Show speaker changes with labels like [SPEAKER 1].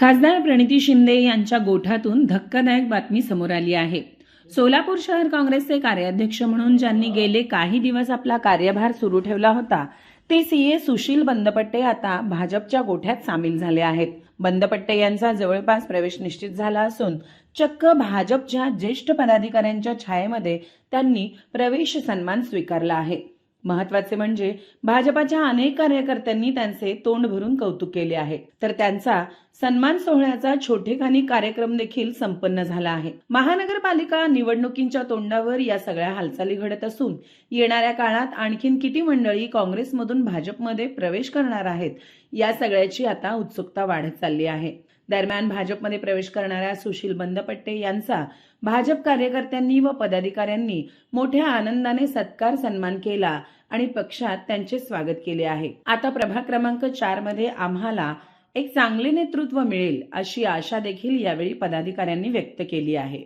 [SPEAKER 1] खासदार प्रणिती शिंदे यांच्या गोठ्यातून धक्कादायक बातमी समोर आली आहे. सोलापूर शहर काँग्रेसचे कार्याध्यक्ष म्हणून ज्यांनी गेले काही दिवस आपला कार्यभार सुरू ठेवला होता ते सीए सुशील बंदपट्टे आता भाजपच्या गोठ्यात सामील झाले आहेत. बंदपट्टे यांचा जवळपास प्रवेश निश्चित झाला असून चक्क भाजपच्या ज्येष्ठ पदाधिकाऱ्यांच्या छायेमध्ये त्यांनी प्रवेश सन्मान स्वीकारला आहे. महत्वाचे म्हणजे भाजपाच्या अनेक कार्यकर्त्यांनी त्यांचे तोंड भरून कौतुक केले आहे, तर त्यांचा सन्मान सोहळ्याचा छोटेखानी कार्यक्रम देखील संपन्न झाला आहे. महानगरपालिका निवडणुकींच्या तोंडावर या सगळ्या हालचाली घडत असून येणाऱ्या काळात आणखीन किती मंडळी काँग्रेसमधून भाजपमध्ये प्रवेश करणार आहेत या सगळ्याची आता उत्सुकता वाढत चालली आहे. दरम्यान भाजपमध्ये प्रवेश करणाऱ्या सुशील बंदपट्टे यांचा भाजप कार्यकर्त्यांनी व पदाधिकाऱ्यांनी मोठ्या आनंदाने सत्कार सन्मान केला आणि पक्षात त्यांचे स्वागत केले आहे. आता प्रभाग क्रमांक 4 मध्ये आम्हाला एक चांगले नेतृत्व मिळेल अशी आशा देखील यावेळी पदाधिकाऱ्यांनी व्यक्त केली आहे.